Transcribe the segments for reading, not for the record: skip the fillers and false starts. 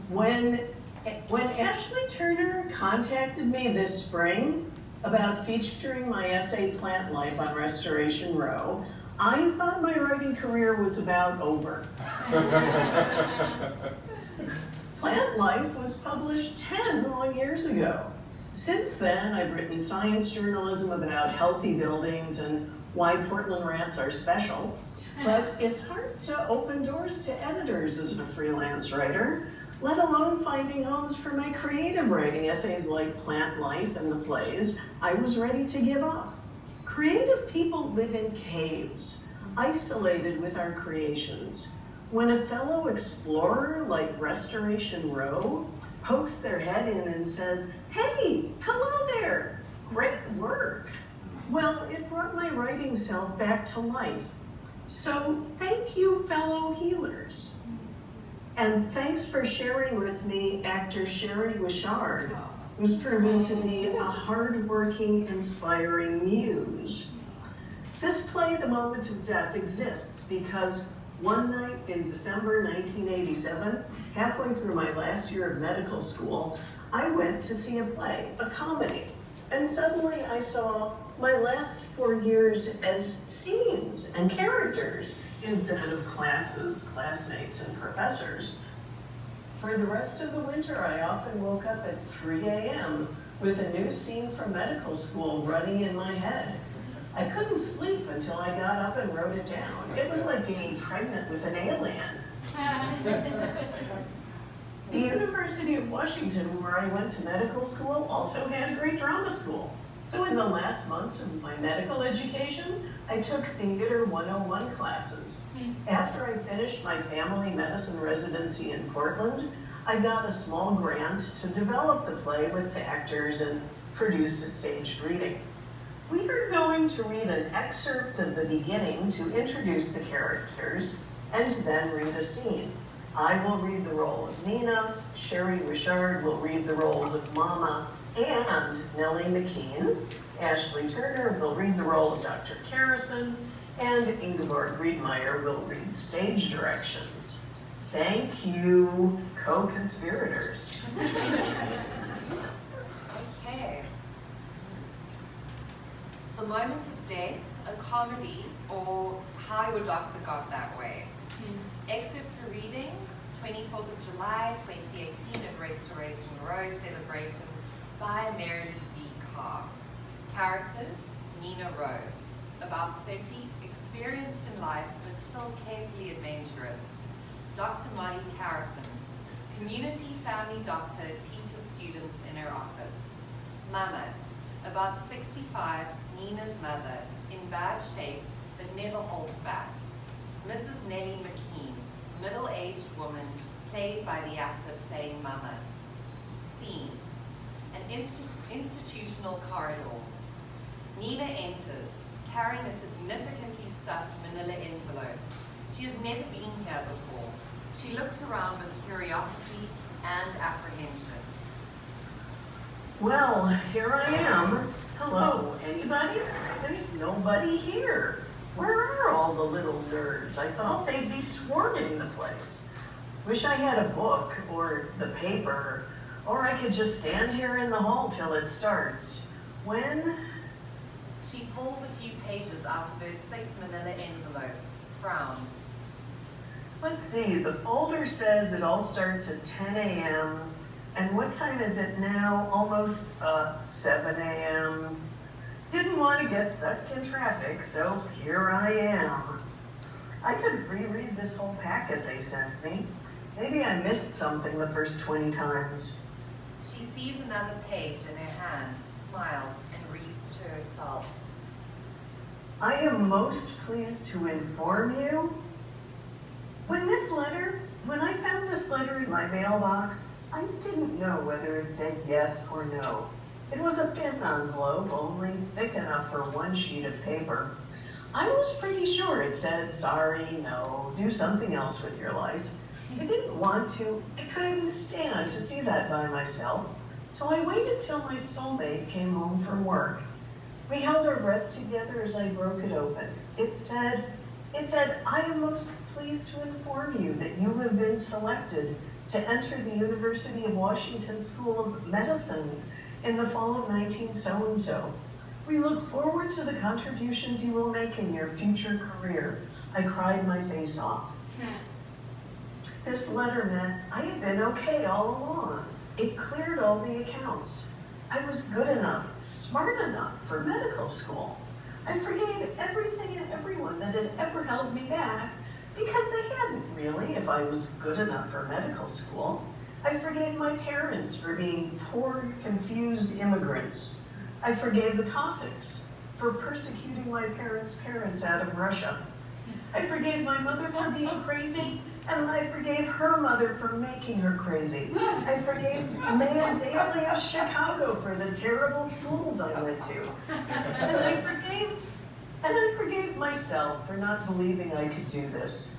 When Ashley Turner contacted me this spring about featuring my essay Plant Life on Restoration Row, I thought my writing career was about over. Plant Life was published 10 long years ago. Since then, I've written science journalism about healthy buildings and why Portland rats are special. But it's hard to open doors to editors as a freelance writer, let alone finding homes for my creative writing, essays like Plant Life and the plays. I was ready to give up. Creative people live in caves, isolated with our creations. When a fellow explorer like Restoration Row pokes their head in and says, "Hey, hello there, great work," well, it brought my writing self back to life. So thank you, fellow healers. And thanks for sharing with me actor Sheree Wichard, who's proven to be a hardworking, inspiring muse. This play, The Moment of Death, exists because one night in December 1987, halfway through my last year of medical school, I went to see a play, a comedy. And suddenly I saw my last 4 years as scenes and characters instead of classes, classmates, and professors. For the rest of the winter, I often woke up at 3 a.m. with a new scene from medical school running in my head. I couldn't sleep until I got up and wrote it down. It was like being pregnant with an alien. The University of Washington, where I went to medical school, also had a great drama school. So in the last months of my medical education, I took Theater 101 classes. After I finished my family medicine residency in Portland, I got a small grant to develop the play with the actors and produced a staged reading. We are going to read an excerpt of the beginning to introduce the characters and then read a scene. I will read the role of Nina, Sheree Wichard will read the roles of Mama and Nellie McKean, Ashley Turner will read the role of Dr. Carrison, and Ingeborg Riedmaier will read stage directions. Thank you, co-conspirators. Okay. The Moment of Death, a comedy, or How Your Doctor Got That Way. Excerpt for reading, 24th of July, 2018 at Restoration Row celebration by Merilee D. Karr. Characters, Nina Rose, about 30, experienced in life but still carefully adventurous. Dr. Molly Carrison, community family doctor, teaches students in her office. Mama, about 65, Nina's mother, in bad shape but never holds back. Mrs. Nellie McKean, middle-aged woman, played by the actor playing Mama. Scene, an institutional corridor. Nina enters, carrying a significantly stuffed manila envelope. She has never been here before. She looks around with curiosity and apprehension. Well, here I am. Hello, anybody? There's nobody here. Where are all the little nerds? I thought they'd be swarming the place. Wish I had a book or the paper, or I could just stand here in the hall till it starts. When? She pulls a few pages out of her thick manila envelope, frowns. Let's see, the folder says it all starts at 10 a.m. And what time is it now? Almost 7 a.m. Didn't want to get stuck in traffic, so here I am. I could reread this whole packet they sent me. Maybe I missed something the first 20 times. She sees another page in her hand, smiles, and reads to herself. I am most pleased to inform you. When I found this letter in my mailbox, I didn't know whether it said yes or no. It was a thin envelope, only thick enough for one sheet of paper. I was pretty sure it said, sorry, no, do something else with your life. I didn't want to, I couldn't stand to see that by myself, so I waited till my soulmate came home from work. We held our breath together as I broke it open. It said, I am most pleased to inform you that you have been selected to enter the University of Washington School of Medicine in the fall of 19 so-and-so. We look forward to the contributions you will make in your future career. I cried my face off. This letter meant I had been okay all along. It cleared all the accounts. I was good enough, smart enough for medical school. I forgave everything and everyone that had ever held me back because they hadn't really, if I was good enough for medical school. I forgave my parents for being poor, confused immigrants. I forgave the Cossacks for persecuting my parents' parents out of Russia. I forgave my mother for being crazy, and I forgave her mother for making her crazy. I forgave Mayor Daley of Chicago for the terrible schools I went to. And I forgave myself for not believing I could do this.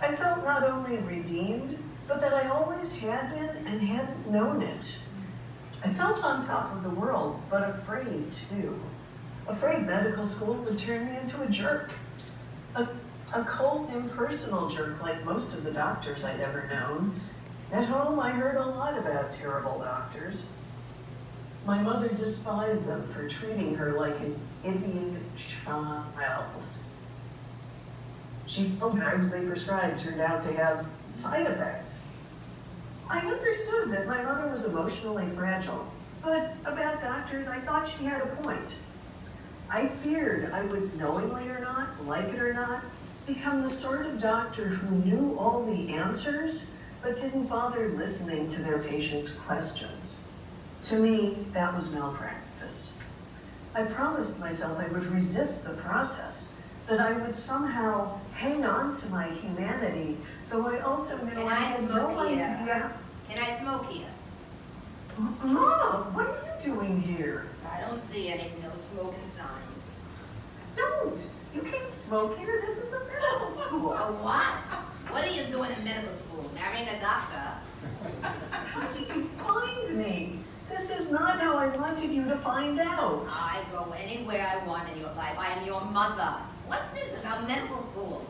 I felt not only redeemed, but that I always had been and hadn't known it. I felt on top of the world, but afraid too. Afraid medical school would turn me into a jerk. A cold, impersonal jerk like most of the doctors I'd ever known. At home, I heard a lot about terrible doctors. My mother despised them for treating her like an idiot child. She felt drugs they prescribed turned out to have side effects. I understood that my mother was emotionally fragile, but about doctors, I thought she had a point. I feared I would, knowingly or not, like it or not, become the sort of doctor who knew all the answers, but didn't bother listening to their patients' questions. To me, that was malpractice. I promised myself I would resist the process, that I would somehow hang on to my humanity, though I also knew I had no idea. Can I smoke here? Mom, what are you doing here? I don't see any no smoking signs. Don't! You can't smoke here. This is a medical school. A what? What are you doing in medical school? Marrying a doctor? How did you find me? This is not how I wanted you to find out. I go anywhere I want in your life. I am your mother. What's this about medical school?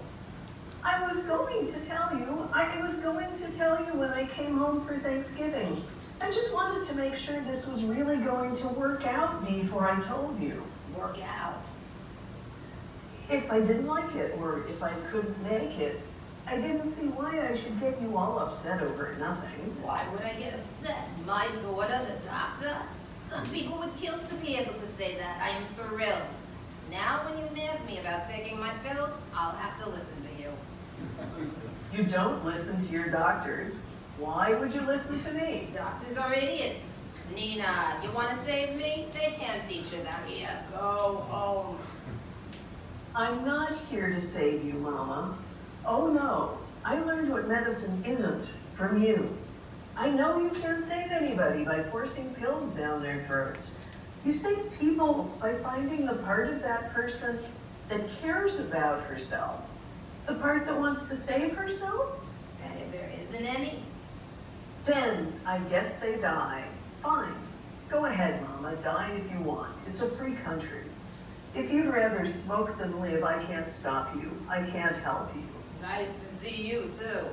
I was going to tell you. I was going to tell you when I came home for Thanksgiving. I just wanted to make sure this was really going to work out before I told you. Work out. If I didn't like it, or if I couldn't make it, I didn't see why I should get you all upset over nothing. Why would I get upset? My daughter, the doctor? Some people would kill to be able to say that. I am thrilled. Now when you nag me about taking my pills, I'll have to listen to you. You don't listen to your doctors. Why would you listen to me? Doctors are idiots. Nina, you want to save me? They can't teach you that here. Go home. I'm not here to save you, Mama. Oh no, I learned what medicine isn't from you. I know you can't save anybody by forcing pills down their throats. You save people by finding the part of that person that cares about herself. The part that wants to save herself? And if there isn't any? Then I guess they die. Fine. Go ahead, Mama, die if you want. It's a free country. If you'd rather smoke than live, I can't stop you. I can't help you. Nice to see you, too.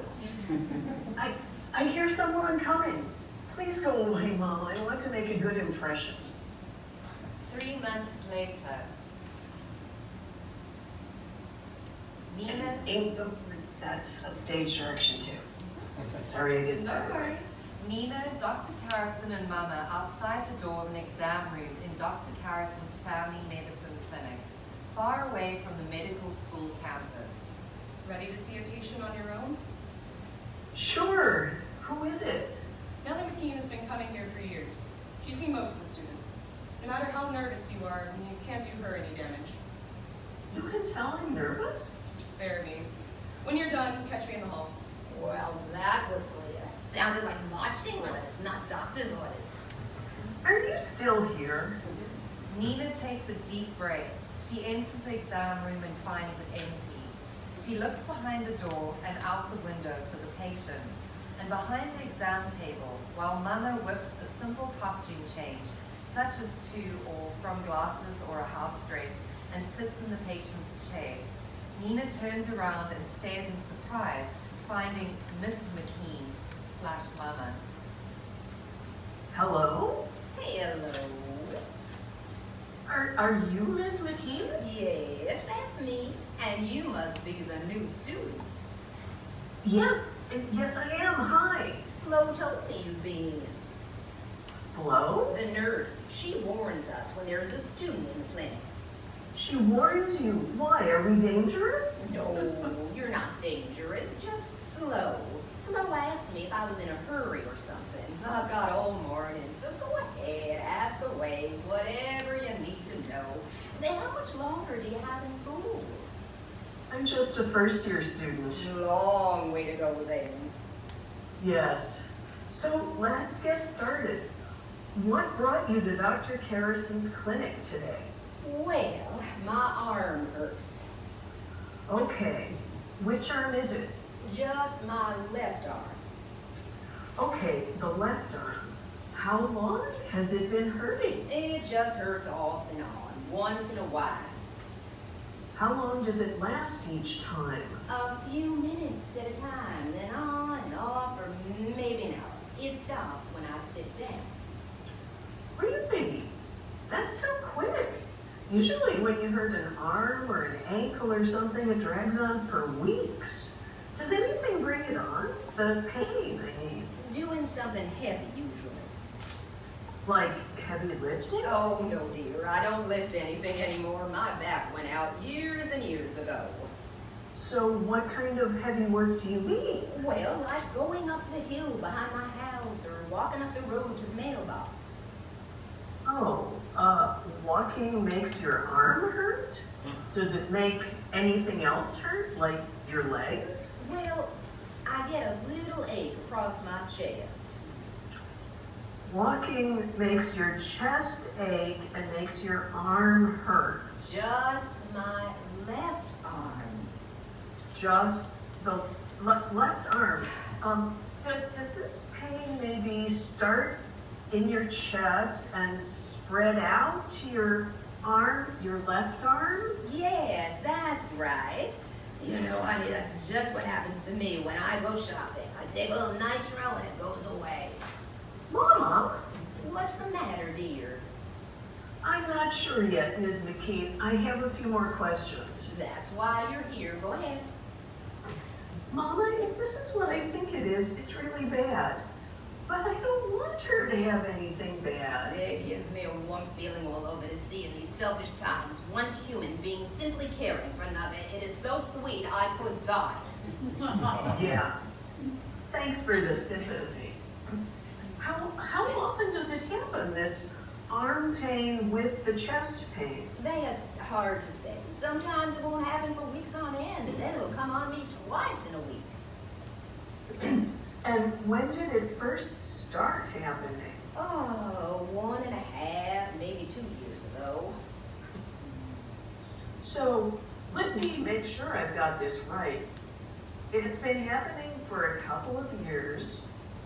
I hear someone coming. Please go away, Mom. I want to make a good impression. 3 months later. Nina. That's a stage direction too. Sorry, I didn't. No worries. Nina, Dr. Carrison, and Mama outside the door of an exam room in Dr. Carrison's family medicine clinic, far away from the medical school campus. Ready to see a patient on your own? Sure. Who is it? Nellie McKean has been coming here for years. She's seen most of the students. No matter how nervous you are, you can't do her any damage. You can tell I'm nervous? Spare me. When you're done, catch me in the hall. Well, that was clear. Sounded like marching orders, not doctor's orders. Are you still here? Nina takes a deep breath. She enters the exam room and finds it empty. She looks behind the door and out the window for the patient, and behind the exam table, while Mama whips a simple costume change, such as to or from glasses or a house dress, and sits in the patient's chair. Nina turns around and stares in surprise, finding Mrs. McKean/Mama. Hello? Hello. Are you Miss McKean? Yes, that's me. And you must be the new student. Yes I am. Hi. Flo told me you'd be in. Flo? The nurse, she warns us when there's a student in the clinic. She warns you. Why? Are we dangerous? No, you're not dangerous, just slow. Flo asked me if I was in a hurry or something. I've got all morning, so go ahead, ask away, whatever you need to know. Then how much longer do you have in school? I'm just a first-year student. Long way to go then. Yes. So let's get started. What brought you to Dr. Carrison's clinic today? Well, my arm hurts. Okay. Which arm is it? Just my left arm. Okay, the left arm. How long has it been hurting? It just hurts off and on, once in a while. How long does it last each time? A few minutes at a time, then on and off for maybe an hour. It stops when I sit down. Really? That's so quick. Usually when you hurt an arm or an ankle or something, it drags on for weeks. Does anything bring it on? The pain, I mean. Doing something heavy usually. Like heavy lifting? Oh no dear, I don't lift anything anymore. My back went out years and years ago. So what kind of heavy work do you mean? Well, like going up the hill behind my house or walking up the road to the mailbox. Oh, walking makes your arm hurt? Does it make anything else hurt, like your legs? Well, I get a little ache across my chest. Walking makes your chest ache and makes your arm hurt. Just my left arm. Just the left arm. Does this pain maybe start in your chest and spread out to your arm, your left arm? Yes, that's right. You know, honey, that's just what happens to me when I go shopping. I take a little nitro and it goes away. Mama? What's the matter, dear? I'm not sure yet, Ms. McKean. I have a few more questions. That's why you're here. Go ahead. Mama, if this is what I think it is, it's really bad. But I don't want her to have anything bad. It gives me a warm feeling all over to see in these selfish times one human being simply caring for another. It is so sweet I could die. Yeah. Thanks for the sympathy. How often does it happen, this arm pain with the chest pain? That's hard to say. Sometimes it won't happen for weeks on end, and then it'll come on me twice in a week. And when did it first start happening? Oh, 1.5, maybe 2 years ago. So let me make sure I've got this right. It has been happening for a couple of years,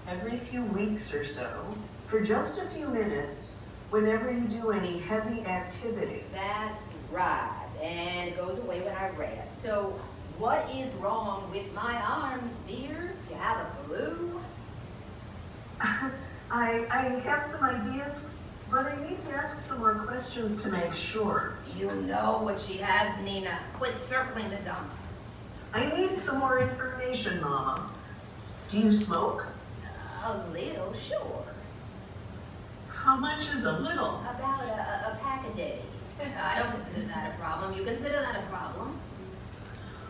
every few weeks or so, for just a few minutes, whenever you do any heavy activity. That's right, and it goes away when I rest. So, what is wrong with my arm, dear? You have a clue? I have some ideas, but I need to ask some more questions to make sure. You know what she has, Nina. Quit circling the dump. I need some more information, Mama. Do you smoke? A little, sure. How much is a little? About a pack a day. I don't consider that a problem. You consider that a problem?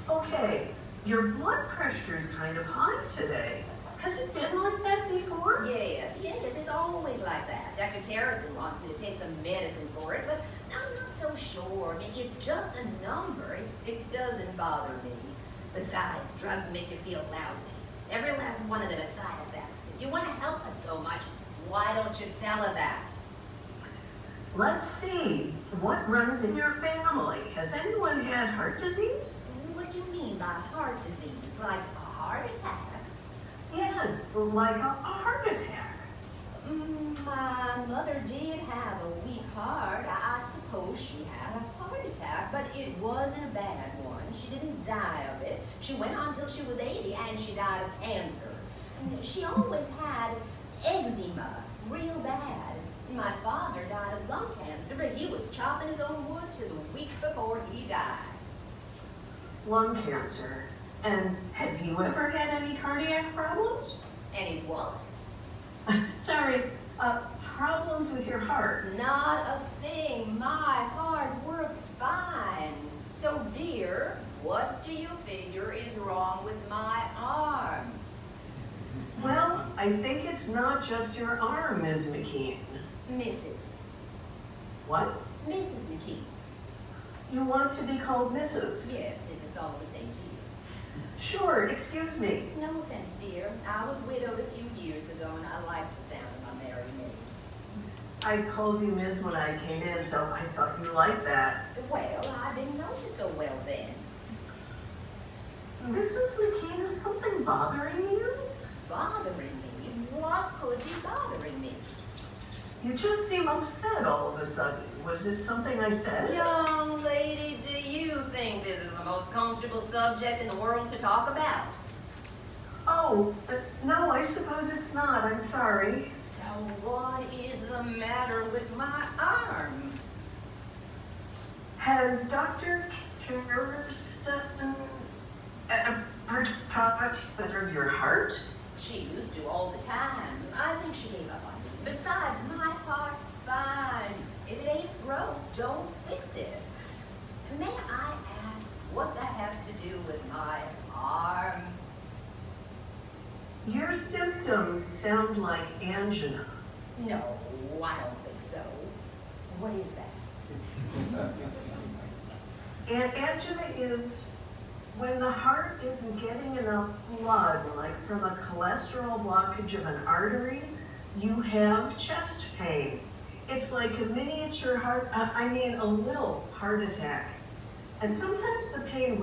Okay, your blood pressure's kind of high today. Has it been like that before? Yes, it's always like that. Dr. Carrison wants me to take some medicine for it, but I'm not so sure. It's just a number. It doesn't bother me. Besides, drugs make you feel lousy. Every last one of them is side effects. You want to help us so much, why don't you tell her that? Let's see. What runs in your family? Has anyone had heart disease? What do you mean by heart disease? Like a heart attack? Yes, like a heart attack. My mother did have a weak heart. I suppose she had a heart attack, but it wasn't a bad one. She didn't die of it. She went on till she was 80, and she died of cancer. She always had eczema, real bad. My father died of lung cancer, but he was chopping his own wood till the week before he died. Lung cancer. And have you ever had any cardiac problems? Any what? Sorry, problems with your heart. Not a thing. My heart works fine. So, dear, what do you figure is wrong with my arm? Well, I think it's not just your arm, Ms. McKean. Mrs. What? Mrs. McKean. You want to be called Mrs.? Yes, if it's all the same to you. Sure, excuse me. No offense, dear. I was widowed a few years ago, and I like the sound of my married name. I called you Ms. when I came in, so I thought you liked that. Well, I didn't know you so well then. Mrs. McKean, is something bothering you? Bothering me? What could be bothering me? You just seem upset all of a sudden. Was it something I said? Young lady, do you think this is the most comfortable subject in the world to talk about? Oh, no, I suppose it's not. I'm sorry. So what is the matter with my arm? Has Dr. Kirsten ever talked with your heart? She used to all the time. I think she gave up on me. Besides, my heart's fine. If it ain't broke, don't fix it. May I ask what that has to do with my arm? Your symptoms sound like angina. No, I don't think so. What is that? And angina is when the heart isn't getting enough blood, like from a cholesterol blockage of an artery, you have chest pain. It's like a miniature a little heart attack. And sometimes the pain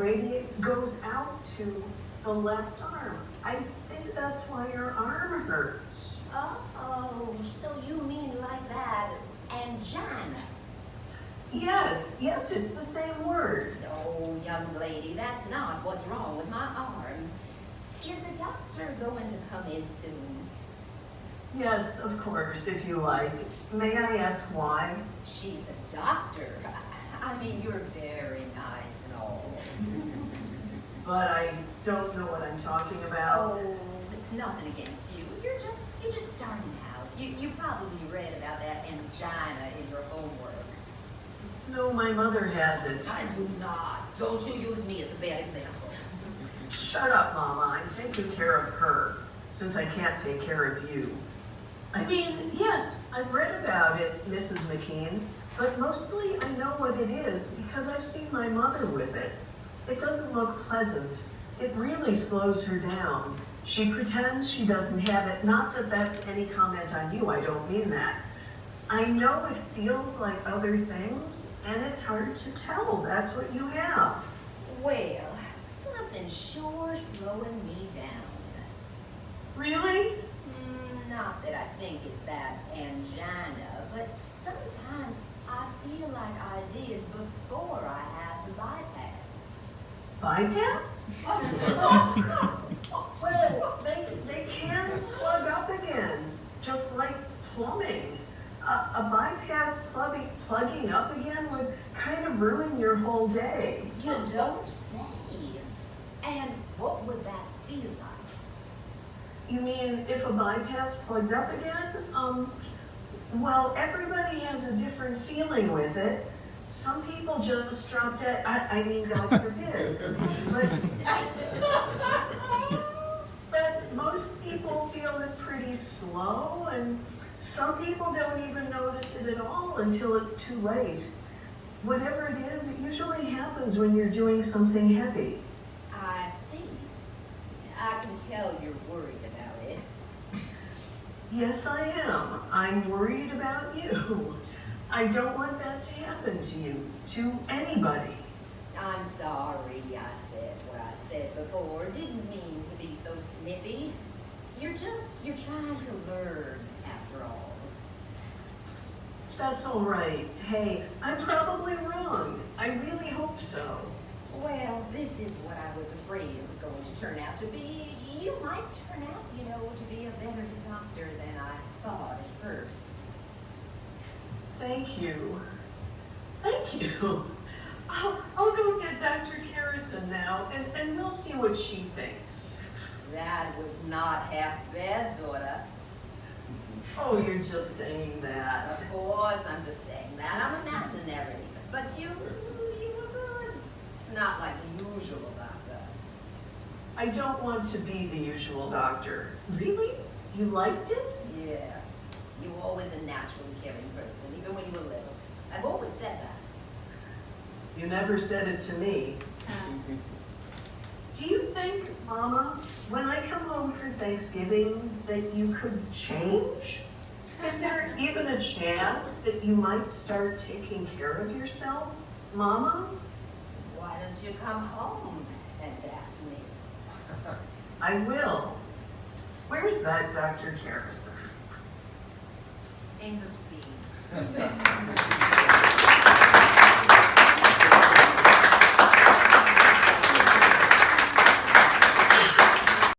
goes out to the left arm. I think that's why your arm hurts. Oh, so you mean like that, angina? Yes, it's the same word. No, young lady, that's not what's wrong with my arm. Is the doctor going to come in soon? Yes, of course, if you like. May I ask why? She's a doctor. I mean, you're very nice and all. But I don't know what I'm talking about. Oh, it's nothing against you. You're just starting out. You probably read about that angina in your homework. No, my mother has it. I do not. Don't you use me as a bad example. Shut up, Mama. I'm taking care of her, since I can't take care of you. I mean, yes, I've read about it, Mrs. McKean, but mostly I know what it is because I've seen my mother with it. It doesn't look pleasant. It really slows her down. She pretends she doesn't have it. Not that that's any comment on you, I don't mean that. I know it feels like other things, and it's hard to tell that's what you have. Well, something's sure slowing me down. Really? Not that I think it's that angina, but sometimes I feel like I did before I had the bypass. Bypass? Well, they can plug up again, just like plumbing. A bypass plugging up again would kind of ruin your whole day. You don't say. And what would that feel like? You mean if a bypass plugged up again? Well, everybody has a different feeling with it. Some people just drop dead. God forbid. But most people feel it pretty slow, and some people don't even notice it at all until it's too late. Whatever it is, it usually happens when you're doing something heavy. I see. I can tell you're worried about it. Yes, I am. I'm worried about you. I don't want that to happen to you, to anybody. I'm sorry I said what I said before. Didn't mean to be so snippy. You're trying to learn after after all. That's all right. Hey, I'm probably wrong. I really hope so. Well, this is what I was afraid it was going to turn out to be. You might turn out, to be a better doctor than I thought at first. Thank you. Thank you. I'll go get Dr. Carrison now, and we'll see what she thinks. That was not half bad, Zora. Oh, you're just saying that. Of course, I'm just saying that. I'm imaginary. But you were good. Not like the usual doctor. I don't want to be the usual doctor. Really? You liked it? Yes. You were always a naturally caring person, even when you were little. I've always said that. You never said it to me. Do you think, Mama, when I come home for Thanksgiving, that you could change? Is there even a chance that you might start taking care of yourself, Mama? Why don't you come home and ask me? I will. Where's that Dr. Carrison? End of scene.